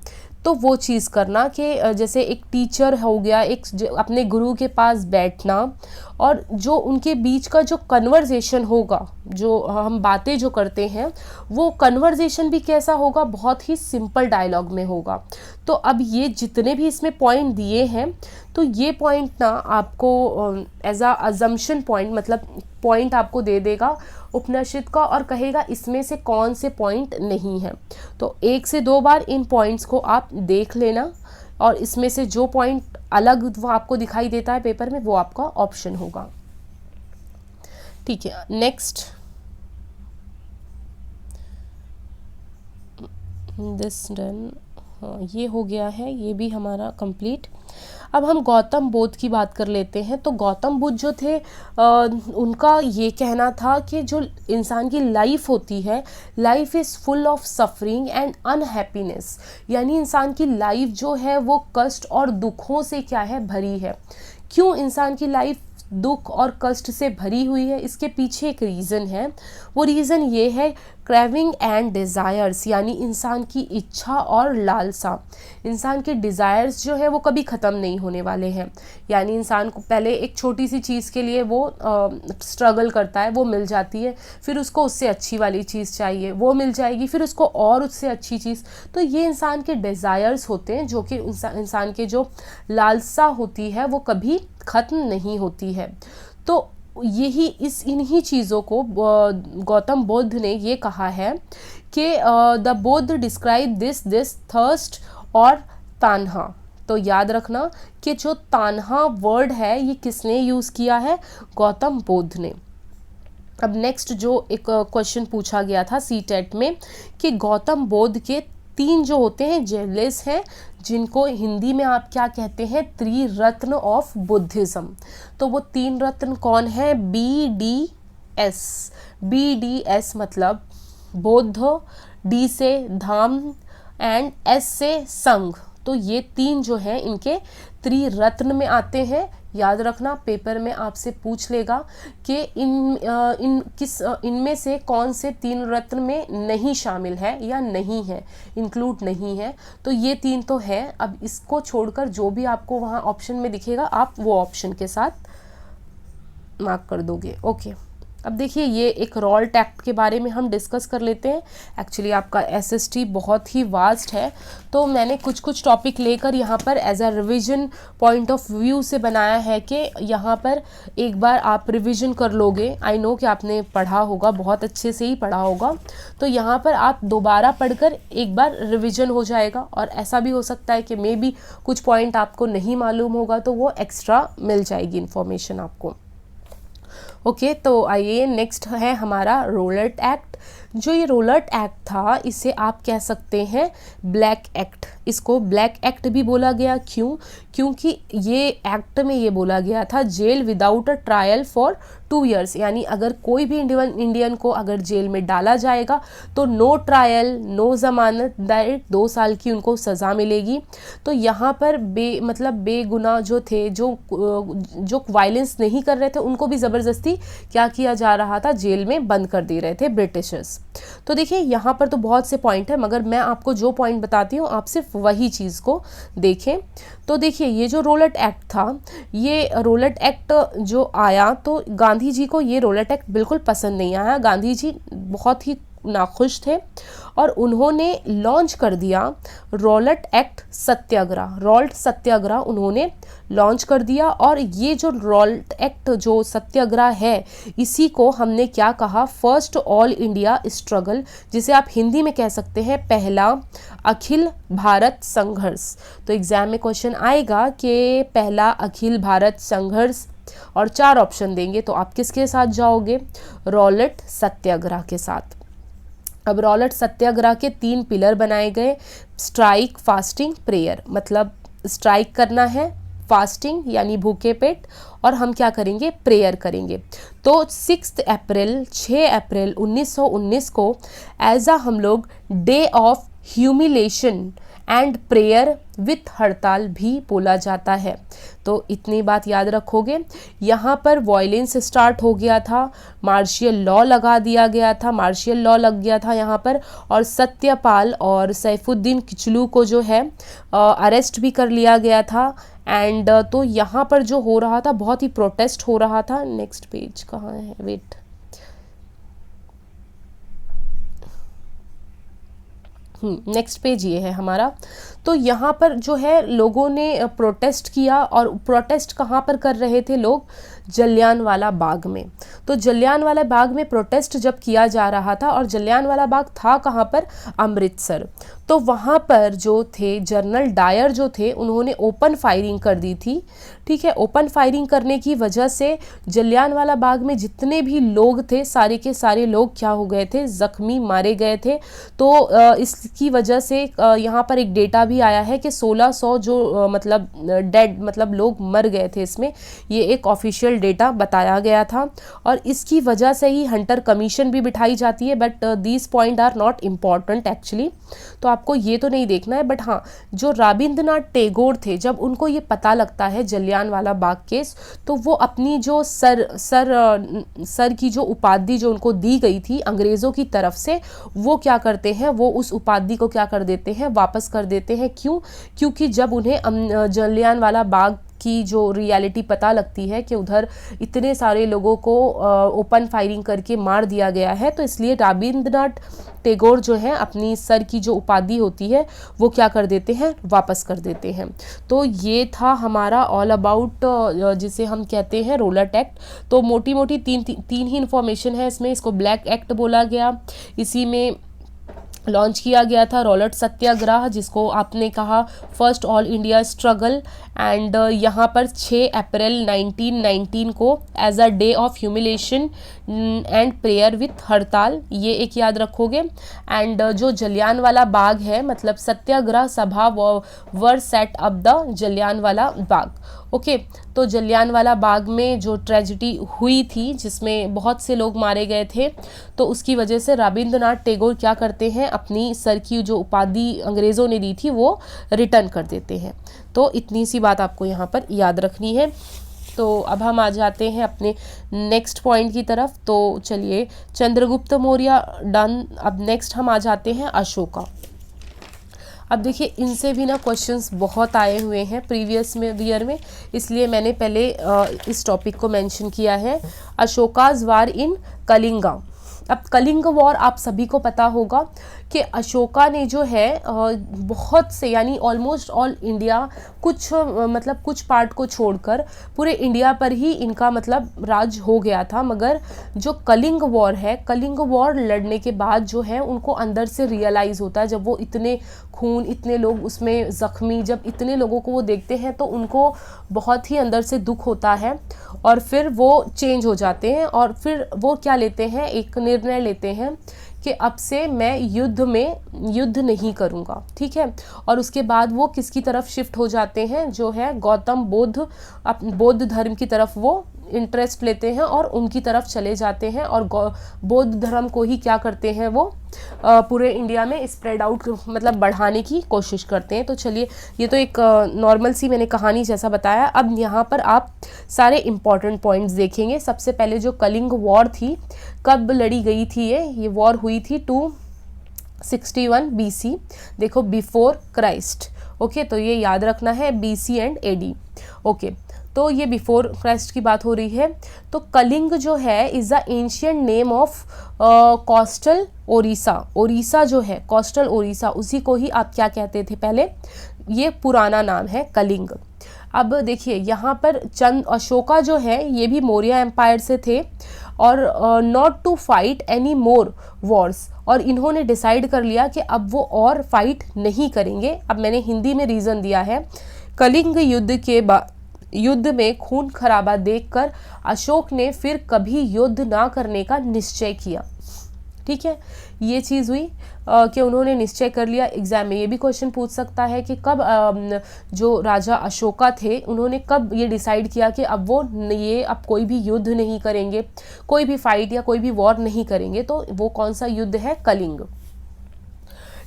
A: तो वो चीज़ करना कि जैसे एक टीचर हो गया, एक अपने गुरु के पास बैठना, और जो उनके बीच का जो कन्वर्जेशन होगा, जो हम बातें जो करते हैं, वो कन्वर्जेशन भी कैसा होगा, बहुत ही सिंपल डायलॉग में होगा। तो अब ये जितने भी इसमें पॉइंट दिए हैं, तो ये पॉइंट ना आपको एज अ अजम्पशन पॉइंट, मतलब पॉइंट आपको दे देगा उपनिषद का, और कहेगा इसमें से कौन से पॉइंट नहीं है। तो 1 से 2 बार इन पॉइंट्स को आप देख लेना, और इसमें से जो पॉइंट अलग वो आपको दिखाई देता है पेपर में, वो आपका ऑप्शन होगा, ठीक है। नेक्स्ट, दिस डन, हाँ ये हो गया है, ये भी हमारा कंप्लीट। अब हम गौतम बुद्ध की बात कर लेते हैं। तो गौतम बुद्ध जो थे उनका ये कहना था कि जो इंसान की लाइफ होती है, life is full of suffering and unhappiness, यानी इंसान की लाइफ जो है वो कष्ट और दुखों से क्या है, भरी है। क्यों इंसान की लाइफ दुख और कष्ट से भरी हुई है, इसके पीछे एक रीज़न है। वो रीज़न ये है क्रेविंग एंड डिज़ायर्स, यानी इंसान की इच्छा और लालसा। इंसान के डिज़ायर्स जो है वो कभी ख़त्म नहीं होने वाले हैं, यानी इंसान को पहले एक छोटी सी चीज़ के लिए वो स्ट्रगल करता है, वो मिल जाती है, फिर उसको उससे अच्छी वाली चीज़ चाहिए, वो मिल जाएगी, फिर उसको और उससे अच्छी चीज़। तो ये इंसान के डिज़ायर्स होते हैं, जो कि इंसान के जो लालसा होती है वो कभी ख़त्म नहीं होती है। तो यही इन्हीं चीज़ों को गौतम बुद्ध ने ये कहा है कि the Buddha describe this thirst और तान्हा। तो याद रखना कि जो तान्हा वर्ड है ये किसने यूज़ किया है, गौतम बुद्ध ने। अब नेक्स्ट जो एक क्वेश्चन पूछा गया था सीटेट में कि गौतम बुद्ध के 3 जो होते हैं जेवलिस हैं, जिनको हिंदी में आप क्या कहते हैं, त्रिरत्न ऑफ बुद्धिज्म। तो वो 3 रत्न कौन है, BD BDS, BDS मतलब बौद्ध, D से धाम एंड S से संघ। तो ये 3 जो है इनके त्रिरत्न में आते हैं। याद रखना, पेपर में आपसे पूछ लेगा कि इनमें से कौन से 3 रत्न में नहीं शामिल है या नहीं है, इंक्लूड नहीं है। तो ये 3 तो है। अब इसको छोड़कर जो भी आपको वहाँ ऑप्शन में दिखेगा आप वो ऑप्शन के साथ मार्क कर दोगे। ओके, अब देखिए ये एक रॉल्ट एक्ट के बारे में हम डिस्कस कर लेते हैं। एक्चुअली आपका एसएसटी बहुत ही वास्ट है, तो मैंने कुछ कुछ टॉपिक लेकर यहाँ पर as a revision point of view से बनाया है कि यहाँ पर एक बार आप रिवीजन कर लोगे। आई नो कि आपने पढ़ा होगा, बहुत अच्छे से ही पढ़ा होगा, तो यहाँ पर आप दोबारा पढ़कर एक बार रिवीजन हो जाएगा। और ऐसा भी हो सकता है कि मे बी कुछ पॉइंट आपको नहीं मालूम होगा तो वो एक्स्ट्रा मिल जाएगी इन्फॉर्मेशन आपको। ओके, तो आइए नेक्स्ट है हमारा रोलर्ट एक्ट। जो ये रोलर्ट एक्ट था इसे आप कह सकते हैं ब्लैक एक्ट। इसको ब्लैक एक्ट भी बोला गया, क्यों? क्योंकि ये एक्ट में ये बोला गया था jail without a trial for 2 years, यानी अगर कोई भी इंडियन को अगर जेल में डाला जाएगा तो नो ट्रायल, नो ज़मानत, डायरेक्ट 2 साल की उनको सज़ा मिलेगी। तो यहाँ पर बेगुनाह जो थे, जो वायलेंस नहीं कर रहे थे, उनको भी ज़बरदस्ती क्या किया जा रहा था, जेल में बंद कर दे रहे थे ब्रिटिशर्स। तो देखिए यहाँ पर तो बहुत से पॉइंट है, मगर मैं आपको जो पॉइंट बताती हूँ आप सिर्फ वही चीज़ को देखें। तो देखिए ये जो रोलर्ट एक्ट था, ये रोलर्ट एक्ट जो आया तो गांधी जी को ये रोलर्ट एक्ट बिल्कुल पसंद नहीं आया। गांधी जी बहुत ही नाखुश थे और उन्होंने लॉन्च कर दिया रोलर्ट एक्ट सत्याग्रह। रोल्ट सत्याग्रह उन्होंने लॉन्च कर दिया। और ये जो रोल्ट एक्ट जो सत्याग्रह है, इसी को हमने क्या कहा, फर्स्ट ऑल इंडिया स्ट्रगल, जिसे आप हिंदी में कह सकते हैं पहला अखिल भारत संघर्ष। तो एग्जाम में क्वेश्चन आएगा कि पहला अखिल भारत संघर्ष, और 4 ऑप्शन देंगे, तो आप किसके साथ जाओगे? रोलर्ट सत्याग्रह के साथ। अब रोलर्ट सत्याग्रह के 3 पिलर बनाए गए, स्ट्राइक, फास्टिंग, प्रेयर। मतलब स्ट्राइक करना है, फास्टिंग यानी भूखे पेट, और हम क्या करेंगे, प्रेयर करेंगे। तो 6 अप्रैल 1919 को एज हम लोग day of humiliation and prayer with हड़ताल भी बोला जाता है। तो इतनी बात याद रखोगे। यहाँ पर वॉयलेंस स्टार्ट हो गया था, मार्शियल लॉ लगा दिया गया था, मार्शियल लॉ लग गया था यहाँ पर, और सत्यपाल और सैफुद्दीन किचलू को जो है अरेस्ट भी कर लिया गया था। एंड तो यहाँ पर जो हो रहा था, बहुत ही प्रोटेस्ट हो रहा था। नेक्स्ट पेज कहाँ है, वेट, नेक्स्ट पेज ये है हमारा। तो यहाँ पर जो है लोगों ने प्रोटेस्ट किया, और प्रोटेस्ट कहाँ पर कर रहे थे लोग? जलियांवाला बाग में। तो जलियांवाला बाग में प्रोटेस्ट जब किया जा रहा था, और जलियांवाला बाग था कहाँ पर? अमृतसर। तो वहाँ पर जो थे जनरल डायर जो थे, उन्होंने ओपन फायरिंग कर दी थी। ठीक है, ओपन फायरिंग करने की वजह से जलियांवाला बाग में जितने भी लोग थे, सारे के सारे लोग क्या हो गए थे? जख्मी, मारे गए थे। तो इसकी वजह से यहाँ पर एक डेटा भी आया है कि 1600 जो डेड मतलब लोग मर गए थे इसमें। ये एक ऑफिशियल डेटा बताया गया था, और इसकी वजह से ही हंटर कमीशन भी बिठाई जाती है। But these point are not important actually, तो आपको ये तो नहीं देखना है। बट हाँ, जो रविंद्रनाथ टैगोर थे, जब उनको ये पता लगता है जलियांवाला बाग केस, तो वो अपनी जो सर की जो उपाधि जो उनको दी गई थी अंग्रेज़ों की तरफ से, वो क्या करते हैं, वो उस उपाधि को क्या कर देते हैं, वापस कर देते हैं। क्यों? क्योंकि जब उन्हें जलियांवाला बाग की जो रियलिटी पता लगती है कि उधर इतने सारे लोगों को ओपन फायरिंग करके मार दिया गया है, तो इसलिए रविंद्रनाथ टैगोर जो है अपनी सर की जो उपाधि होती है वो क्या कर देते हैं, वापस कर देते हैं। तो ये था हमारा ऑल अबाउट जिसे हम कहते हैं रोलर्ट एक्ट। तो मोटी मोटी तीन ही इन्फॉर्मेशन है इसमें। इसको ब्लैक एक्ट बोला गया, इसी में लॉन्च किया गया था रोलर्ट सत्याग्रह, जिसको आपने कहा first all India struggle. And यहाँ पर 6 अप्रैल 1919 को as a day of humiliation and prayer with हड़ताल, ये एक याद रखोगे। एंड जो जलियांवाला बाग है, मतलब Satyagraha Sabha were set up the Jallianwala Bagh. Okay. तो जलियांवाला बाग में जो ट्रेजिडी हुई थी जिसमें बहुत से लोग मारे गए थे, तो उसकी वजह से रविंद्रनाथ टैगोर क्या करते हैं, अपनी सर की जो उपाधि अंग्रेज़ों ने दी थी वो रिटर्न कर देते हैं। तो इतनी सी बात आपको यहाँ पर याद रखनी है। तो अब हम आ जाते हैं अपने नेक्स्ट पॉइंट की तरफ। तो चलिए, चंद्रगुप्त मौर्य डन। अब नेक्स्ट हम आ जाते हैं अशोका। अब देखिए, इनसे भी ना क्वेश्चंस बहुत आए हुए हैं प्रीवियस में ईयर में, इसलिए मैंने पहले इस टॉपिक को मेंशन किया है। अशोकाज वार इन कलिंगा। अब कलिंग वॉर आप सभी को पता होगा कि अशोका ने जो है बहुत से, यानी ऑलमोस्ट ऑल इंडिया, मतलब कुछ पार्ट को छोड़कर पूरे इंडिया पर ही इनका मतलब राज हो गया था। मगर जो कलिंग वॉर है, कलिंग वॉर लड़ने के बाद जो है उनको अंदर से रियलाइज़ होता है, जब वो इतने खून, इतने लोग उसमें ज़ख्मी, जब इतने लोगों को वो देखते हैं तो उनको बहुत ही अंदर से दुख होता है और फिर वो चेंज हो जाते हैं और फिर वो क्या लेते हैं, एक निर्णय लेते हैं कि अब से मैं युद्ध नहीं करूँगा, ठीक है। और उसके बाद वो किसकी तरफ शिफ्ट हो जाते हैं, जो है गौतम बौद्ध धर्म की तरफ वो इंटरेस्ट लेते हैं और उनकी तरफ चले जाते हैं और बौद्ध धर्म को ही क्या करते हैं, वो पूरे इंडिया में स्प्रेड आउट, मतलब बढ़ाने की कोशिश करते हैं। तो चलिए, ये तो एक नॉर्मल सी मैंने कहानी जैसा बताया। अब यहाँ पर आप सारे इम्पॉर्टेंट पॉइंट्स देखेंगे। सबसे पहले जो कलिंग वॉर थी, कब लड़ी गई थी ये वॉर हुई थी 261 BC। देखो, बिफोर क्राइस्ट। ओके, तो ये याद रखना है, BC एंड AD। ओके, तो ये बिफोर क्राइस्ट की बात हो रही है। तो कलिंग जो है is the ancient name of coastal Odisha. Odisha जो है, कोस्टल ओडिशा, उसी को ही आप क्या कहते थे पहले, ये पुराना नाम है कलिंग। अब देखिए, यहाँ पर अशोका जो है ये भी मौर्य एम्पायर से थे और not to fight any more wars, और इन्होंने डिसाइड कर लिया कि अब वो और फाइट नहीं करेंगे। अब मैंने हिंदी में रीज़न दिया है। कलिंग युद्ध में खून खराबा देखकर अशोक ने फिर कभी युद्ध ना करने का निश्चय किया, ठीक है। ये चीज़ हुई कि उन्होंने निश्चय कर लिया। एग्जाम में ये भी क्वेश्चन पूछ सकता है कि कब जो राजा अशोका थे उन्होंने कब ये डिसाइड किया कि अब अब कोई भी युद्ध नहीं करेंगे, कोई भी फाइट या कोई भी वॉर नहीं करेंगे। तो वो कौन सा युद्ध है, कलिंग।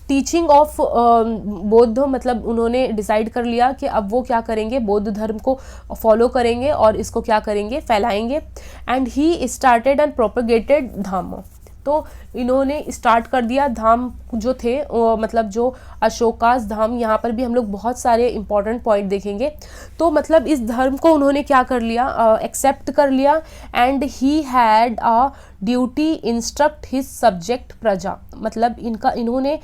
A: टीचिंग ऑफ बौद्ध, मतलब उन्होंने डिसाइड कर लिया कि अब वो क्या करेंगे, बौद्ध धर्म को फॉलो करेंगे और इसको क्या करेंगे, फैलाएंगे। And he started and propagated Dhamma. तो इन्होंने स्टार्ट कर दिया धाम जो थे, मतलब जो अशोकास धाम। यहाँ पर भी हम लोग बहुत सारे इंपॉर्टेंट पॉइंट देखेंगे। तो मतलब इस धर्म को उन्होंने क्या कर लिया, एक्सेप्ट कर लिया। And he had a duty instruct his subject प्रजा, मतलब इन्होंने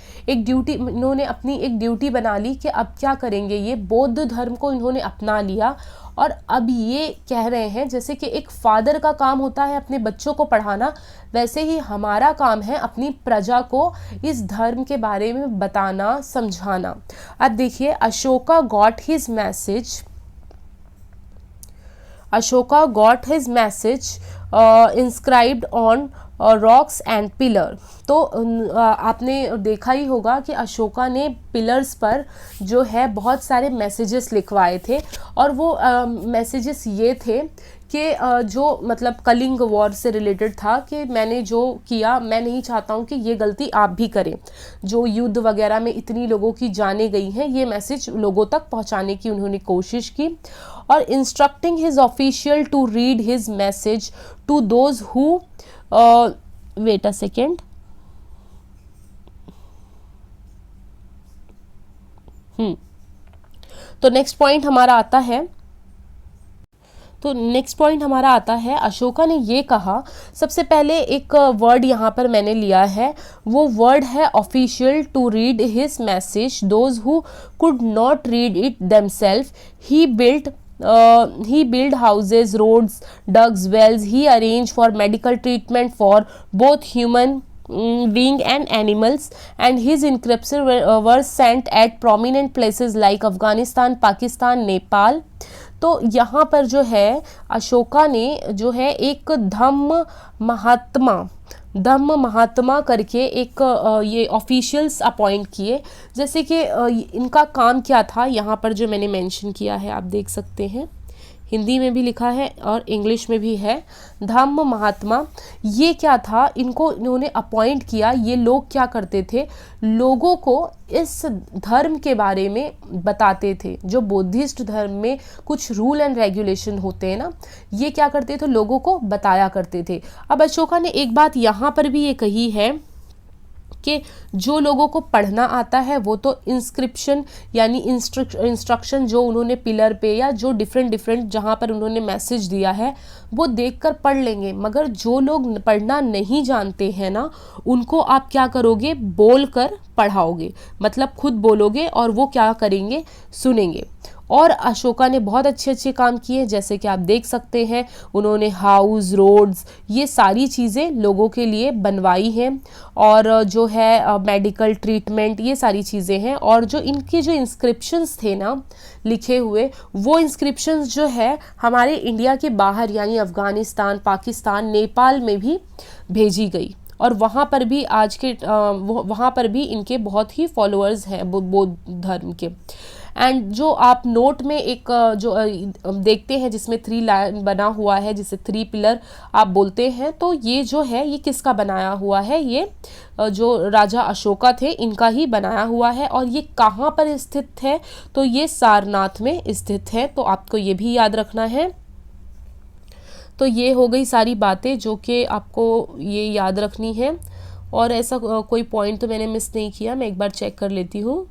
A: अपनी एक ड्यूटी बना ली कि अब क्या करेंगे, ये बौद्ध धर्म को इन्होंने अपना लिया और अब ये कह रहे हैं जैसे कि एक फादर का काम होता है अपने बच्चों को पढ़ाना, वैसे ही हमारा काम है अपनी प्रजा को इस धर्म के बारे में बताना, समझाना। अब देखिए, Ashoka got his message inscribed on rocks and pillar. तो आपने देखा ही होगा कि अशोका ने पिलर्स पर जो है बहुत सारे मैसेजेस लिखवाए थे और वो मैसेजेस ये थे कि जो मतलब कलिंग वॉर से रिलेटेड था कि मैंने जो किया, मैं नहीं चाहता हूँ कि ये गलती आप भी करें। जो युद्ध वगैरह में इतनी लोगों की जानें गई हैं, ये मैसेज लोगों तक पहुँचाने की उन्होंने कोशिश की। और instructing his official to read his message to those who wait a second. तो नेक्स्ट पॉइंट हमारा आता है अशोका ने ये कहा, सबसे पहले एक वर्ड यहाँ पर मैंने लिया है, वो वर्ड है official to read his message those who could not read it themself. He built houses, roads, dug wells. He arranged for medical treatment for both human being and animals, and his inscriptions were sent at prominent places like Afghanistan, Pakistan, Nepal. तो यहाँ पर जो है अशोका ने जो है एक धम्म महात्मा करके एक ये ऑफिशियल्स अपॉइंट किए। जैसे कि इनका काम क्या था, यहाँ पर जो मैंने मेंशन किया है आप देख सकते हैं, हिंदी में भी लिखा है और इंग्लिश में भी है। धम्म महात्मा, ये क्या था, इन्होंने अपॉइंट किया। ये लोग क्या करते थे, लोगों को इस धर्म के बारे में बताते थे। जो बुद्धिस्ट धर्म में कुछ रूल एंड रेगुलेशन होते हैं ना, ये क्या करते थे, लोगों को बताया करते थे। अब अशोका ने एक बात यहाँ पर भी ये कही है कि जो लोगों को पढ़ना आता है वो तो इंस्क्रिप्शन यानी इंस्ट्रक्शन जो उन्होंने पिलर पे या जो डिफरेंट जहाँ पर उन्होंने मैसेज दिया है वो देखकर पढ़ लेंगे, मगर जो लोग पढ़ना नहीं जानते हैं ना, उनको आप क्या करोगे, बोल कर पढ़ाओगे, मतलब खुद बोलोगे और वो क्या करेंगे, सुनेंगे। और अशोका ने बहुत अच्छे अच्छे काम किए, जैसे कि आप देख सकते हैं उन्होंने हाउस, रोड्स, ये सारी चीज़ें लोगों के लिए बनवाई हैं। और जो है मेडिकल ट्रीटमेंट, ये सारी चीज़ें हैं। और जो इनके जो इंस्क्रिप्शंस थे ना लिखे हुए, वो इंस्क्रिप्शंस जो है हमारे इंडिया के बाहर यानी अफ़गानिस्तान, पाकिस्तान, नेपाल में भी भेजी गई। और वहाँ पर भी वहाँ पर भी इनके बहुत ही फॉलोअर्स हैं बौद्ध धर्म के। एंड जो आप नोट में एक जो देखते हैं जिसमें 3 लाइन बना हुआ है, जिसे 3 पिलर आप बोलते हैं, तो ये जो है ये किसका बनाया हुआ है, ये जो राजा अशोका थे इनका ही बनाया हुआ है। और ये कहाँ पर स्थित है, तो ये सारनाथ में स्थित है, तो आपको ये भी याद रखना है। तो ये हो गई सारी बातें जो कि आपको ये याद रखनी है। और ऐसा कोई पॉइंट तो मैंने मिस नहीं किया, मैं एक बार चेक कर लेती हूँ।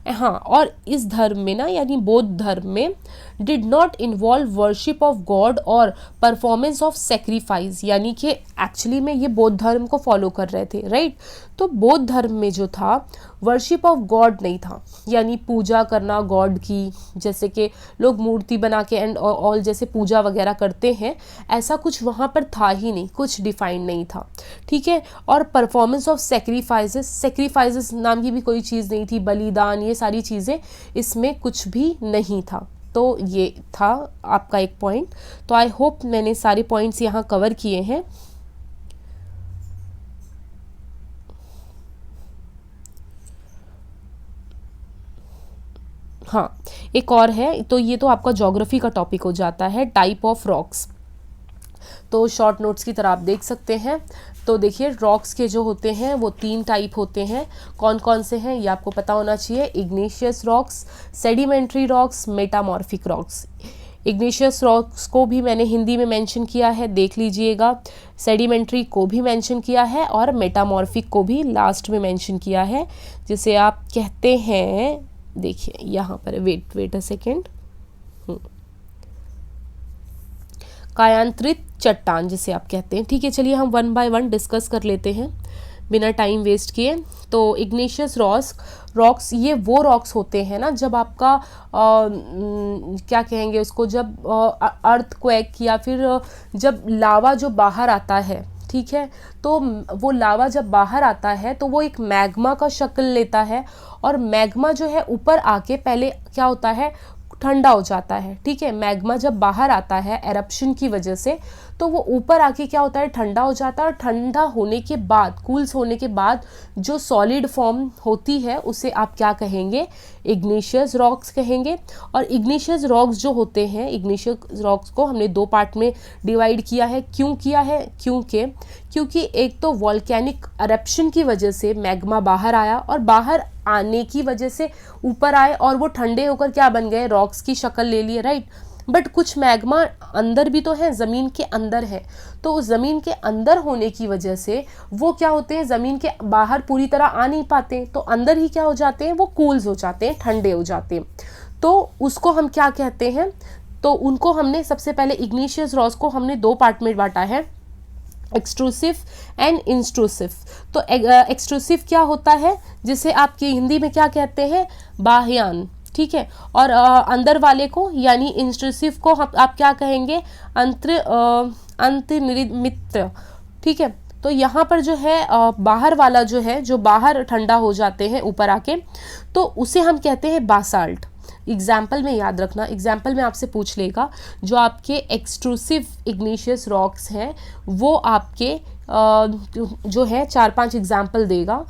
A: हाँ, और इस धर्म में ना यानी बौद्ध धर्म में did not involve worship of God और परफॉर्मेंस ऑफ सेक्रीफाइस, यानी कि एक्चुअली में ये बौद्ध धर्म को फॉलो कर रहे थे, राइट। तो बौद्ध धर्म में जो था वर्शिप ऑफ गॉड नहीं था, यानी पूजा करना गॉड की, जैसे कि लोग मूर्ति बना के एंड ऑल जैसे पूजा वगैरह करते हैं, ऐसा कुछ वहाँ पर था ही नहीं, कुछ डिफाइंड नहीं था, ठीक है। और परफॉर्मेंस ऑफ सेक्रीफाइसेस नाम की भी कोई चीज़ नहीं थी, बलिदान, ये सारी चीज़ें इसमें कुछ भी नहीं था। तो ये था आपका एक पॉइंट। तो आई होप मैंने सारे पॉइंट्स यहाँ कवर किए हैं। हाँ, एक और है, तो ये तो आपका ज्योग्राफी का टॉपिक हो जाता है, टाइप ऑफ रॉक्स। तो शॉर्ट नोट्स की तरह आप देख सकते हैं। तो देखिए रॉक्स के जो होते हैं वो 3 टाइप होते हैं। कौन कौन से हैं ये आपको पता होना चाहिए। Ignatius rocks, sedimentary rocks, metamorphic rocks. Ignatius rocks को भी मैंने हिंदी में मेंशन किया है, देख लीजिएगा। सेडिमेंट्री को भी मेंशन किया है और मेटामॉर्फिक को भी लास्ट में मेंशन किया है, जिसे आप कहते हैं, देखिए यहाँ पर, वेट अ सेकेंड, कायांतरित चट्टान जिसे आप कहते हैं, ठीक है। चलिए हम 1 बाय 1 डिस्कस कर लेते हैं बिना टाइम वेस्ट किए। तो इग्नेशियस रॉक्स ये वो रॉक्स होते हैं ना जब आपका क्या कहेंगे उसको, जब अर्थक्वेक या फिर जब लावा जो बाहर आता है, ठीक है, तो वो लावा जब बाहर आता है तो वो एक मैग्मा का शक्ल लेता है। और मैग्मा जो है ऊपर आके पहले क्या होता है, ठंडा हो जाता है, ठीक है। मैग्मा जब बाहर आता है एरप्शन की वजह से, तो वो ऊपर आके क्या होता है, ठंडा हो जाता है। और ठंडा होने के बाद, कूल्स होने के बाद जो सॉलिड फॉर्म होती है उसे आप क्या कहेंगे, इग्नेशियस रॉक्स कहेंगे। और इग्नेशियस रॉक्स जो होते हैं, इग्नेशियस रॉक्स को हमने 2 पार्ट में डिवाइड किया है। क्यों किया है, क्योंकि एक तो वॉल्केनिक एरप्शन की वजह से मैग्मा बाहर आया, और बाहर आने की वजह से ऊपर आए और वो ठंडे होकर क्या बन गए, रॉक्स की शक्ल ले लिए, राइट। बट कुछ मैग्मा अंदर भी तो है, ज़मीन के अंदर है, तो उस ज़मीन के अंदर होने की वजह से वो क्या होते हैं, ज़मीन के बाहर पूरी तरह आ नहीं पाते, तो अंदर ही क्या हो जाते हैं, वो कूल्स हो जाते हैं, ठंडे हो जाते हैं। तो उसको हम क्या कहते हैं, तो उनको हमने सबसे पहले इग्नेशियस रॉक्स को हमने 2 पार्ट में बांटा है, एक्सट्रूसिव एंड इंट्रूसिव। तो एक्सट्रूसिव क्या होता है, जिसे आपकी हिंदी में क्या कहते हैं, बाह्यान, ठीक है। और अंदर वाले को यानी इंट्रूसिव को आप क्या कहेंगे, अंतर्निर्मित, ठीक है। तो यहाँ पर जो है बाहर वाला जो है, जो बाहर ठंडा हो जाते हैं ऊपर आके, तो उसे हम कहते हैं बासाल्ट। एग्जाम्पल में याद रखना, एग्जाम्पल में आपसे पूछ लेगा, जो आपके एक्सट्रूसिव इग्नेशियस रॉक्स हैं वो आपके जो है 4-5 एग्जाम्पल देगा।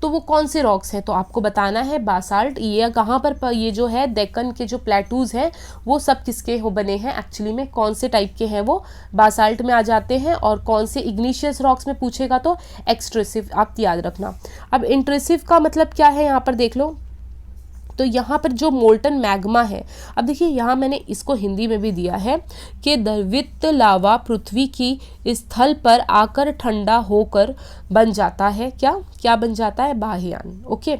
A: तो वो कौन से रॉक्स हैं, तो आपको बताना है बासाल्ट। ये कहाँ पर ये जो है डेक्कन के जो प्लेटूज हैं वो सब किसके हो बने हैं, एक्चुअली में कौन से टाइप के हैं, वो बासाल्ट में आ जाते हैं। और कौन से इग्निशियस रॉक्स में पूछेगा तो एक्सट्रेसिव, आप याद रखना। अब इंट्रेसिव का मतलब क्या है यहाँ पर देख लो। तो यहाँ पर जो मोल्टन मैग्मा है, अब देखिए यहाँ मैंने इसको हिंदी में भी दिया है कि द्रवित लावा पृथ्वी की स्थल पर आकर ठंडा होकर बन जाता है, क्या क्या बन जाता है, बाह्ययान। ओके,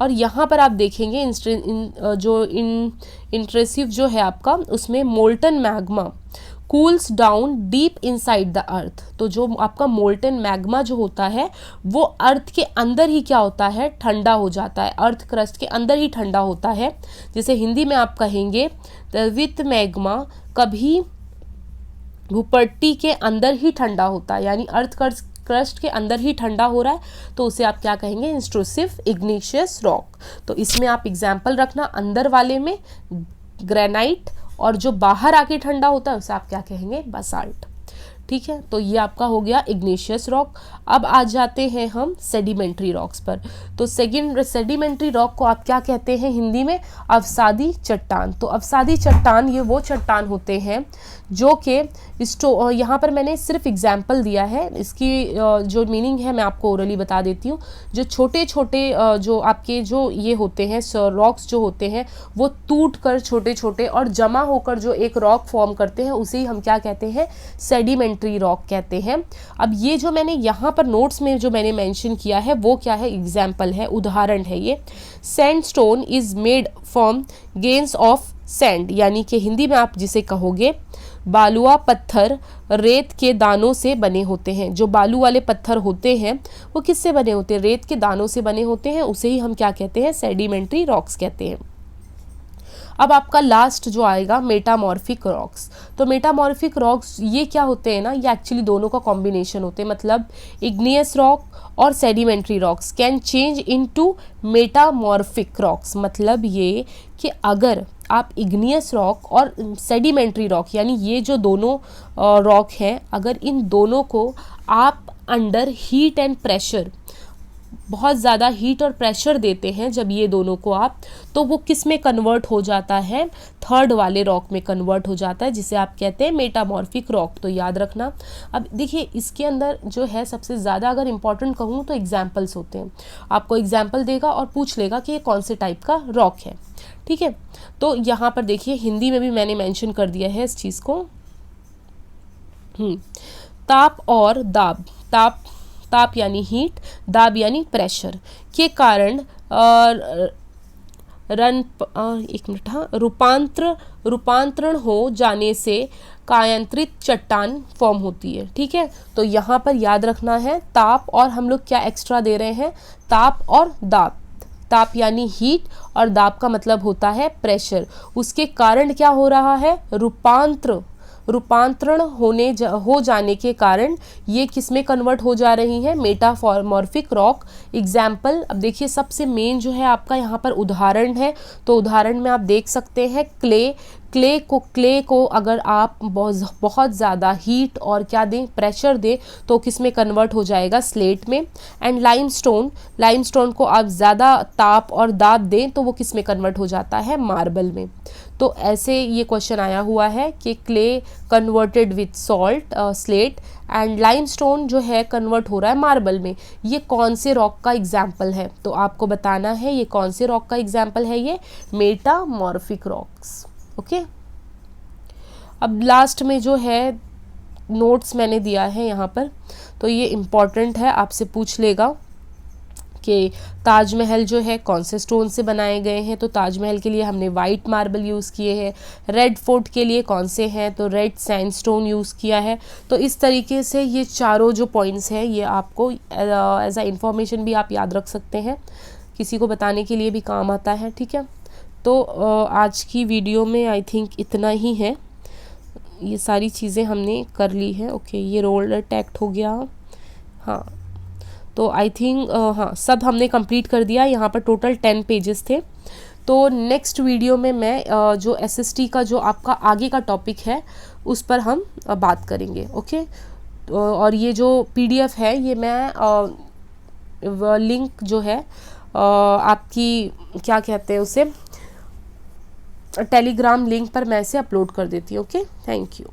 A: और यहाँ पर आप देखेंगे इंट्रेसिव जो है आपका, उसमें molten magma cools down deep inside the earth. तो जो आपका मोल्टन मैग्मा जो होता है वो अर्थ के अंदर ही क्या होता है, ठंडा हो जाता है, अर्थ क्रस्ट के अंदर ही ठंडा होता है। जैसे हिंदी में आप कहेंगे द्रवित मैग्मा कभी भूपट्टी के अंदर ही ठंडा होता है, यानी अर्थ क्रस्ट के अंदर ही ठंडा हो रहा है, तो उसे आप क्या कहेंगे, इंट्रूसिव इग्निशियस रॉक। तो इसमें आप एग्जाम्पल रखना, अंदर वाले में ग्रेनाइट और जो बाहर आके ठंडा होता है उसे आप क्या कहेंगे, बासाल्ट। ठीक है, तो ये आपका हो गया इग्निशियस रॉक। अब आ जाते हैं हम सेडिमेंट्री रॉक्स पर। तो सेडिमेंट्री रॉक को आप क्या कहते हैं हिंदी में, अवसादी चट्टान। तो अवसादी चट्टान ये वो चट्टान होते हैं जो कि यहाँ पर मैंने सिर्फ एग्जाम्पल दिया है, इसकी जो मीनिंग है मैं आपको ओरली बता देती हूँ। जो छोटे छोटे जो आपके जो ये होते हैं रॉक्स जो होते हैं वो टूट कर छोटे छोटे और जमा होकर जो एक रॉक फॉर्म करते हैं उसे हम क्या कहते हैं, सेडिमेंट्री रॉक कहते हैं। अब ये जो मैंने यहाँ पर नोट्स में जो मैंने मेंशन किया है वो क्या है, एग्जाम्पल है, उदाहरण है ये। Sandstone is made from gains of sand, यानी कि हिंदी में आप जिसे कहोगे बालुआ पत्थर रेत के दानों से बने होते हैं। जो बालू वाले पत्थर होते हैं वो किससे बने होते हैं, रेत के दानों से बने होते हैं, उसे ही हम क्या कहते हैं, सेडिमेंट्री रॉक्स कहते हैं। अब आपका लास्ट जो आएगा मेटामॉर्फिक रॉक्स। तो मेटामॉर्फिक रॉक्स ये क्या होते हैं ना, ये एक्चुअली दोनों का कॉम्बिनेशन होते हैं, मतलब इग्नियस रॉक और sedimentary rocks can change into metamorphic rocks. मतलब ये कि अगर आप इग्नियस रॉक और सेडिमेंट्री रॉक यानी ये जो दोनों रॉक हैं, अगर इन दोनों को आप अंडर हीट एंड प्रेशर, बहुत ज़्यादा हीट और प्रेशर देते हैं जब ये दोनों को आप, तो वो किस में कन्वर्ट हो जाता है, थर्ड वाले रॉक में कन्वर्ट हो जाता है, जिसे आप कहते हैं मेटामॉर्फिक रॉक। तो याद रखना। अब देखिए इसके अंदर जो है सबसे ज़्यादा अगर इम्पॉर्टेंट कहूँ तो एग्जाम्पल्स होते हैं। आपको एग्जाम्पल देगा और पूछ लेगा कि ये कौन से टाइप का रॉक है। ठीक है, तो यहाँ पर देखिए हिंदी में भी मैंने मेंशन कर दिया है इस चीज़ को। ताप और दाब, ताप यानी हीट, दाब यानी प्रेशर के कारण रूपांतरण हो जाने से कायांतरित चट्टान फॉर्म होती है। ठीक है, तो यहाँ पर याद रखना है ताप और हम लोग क्या एक्स्ट्रा दे रहे हैं, ताप और दाब। ताप यानी हीट और दाब का मतलब होता है प्रेशर। उसके कारण क्या हो रहा है, रूपांतरण हो जाने के कारण ये किस में कन्वर्ट हो जा रही है, मेटामॉर्फिक रॉक। एग्जाम्पल अब देखिए सबसे मेन जो है आपका यहाँ पर उदाहरण है। तो उदाहरण में आप देख सकते हैं क्ले को अगर आप बहुत ज़्यादा हीट और क्या दें, प्रेशर दें, तो किस में कन्वर्ट हो जाएगा, स्लेट में। एंड लाइमस्टोन को आप ज़्यादा ताप और दाब दें तो वो किस में कन्वर्ट हो जाता है, मार्बल में। तो ऐसे ये क्वेश्चन आया हुआ है कि clay converted with salt slate and limestone जो है कन्वर्ट हो रहा है मार्बल में। ये कौन से रॉक का एग्जाम्पल है, तो आपको बताना है ये कौन से रॉक का एग्जाम्पल है, ये मेटामॉर्फिक रॉक्स। ओके, अब लास्ट में जो है नोट्स मैंने दिया है यहाँ पर, तो ये इम्पॉर्टेंट है, आपसे पूछ लेगा कि ताजमहल जो है कौन से स्टोन से बनाए गए हैं। तो ताजमहल के लिए हमने वाइट मार्बल यूज़ किए हैं। रेड फोर्ट के लिए कौन से हैं, तो रेड सैंडस्टोन यूज़ किया है। तो इस तरीके से ये चारों जो पॉइंट्स हैं ये आपको एज अ इंफॉर्मेशन भी आप याद रख सकते हैं, किसी को बताने के लिए भी काम आता है। ठीक है, तो आज की वीडियो में आई थिंक इतना ही है, ये सारी चीज़ें हमने कर ली है। ओके, ये रोलर टैक्ट हो गया, हाँ, तो आई थिंक हाँ सब हमने कंप्लीट कर दिया। यहाँ पर टोटल 10 पेजेस थे। तो नेक्स्ट वीडियो में मैं जो एसएसटी का जो आपका आगे का टॉपिक है उस पर हम बात करेंगे। ओके, और ये जो पीडीएफ है ये मैं लिंक जो है आपकी क्या कहते हैं उसे, टेलीग्राम लिंक पर मैं इसे अपलोड कर देती हूँ। Okay, thank you.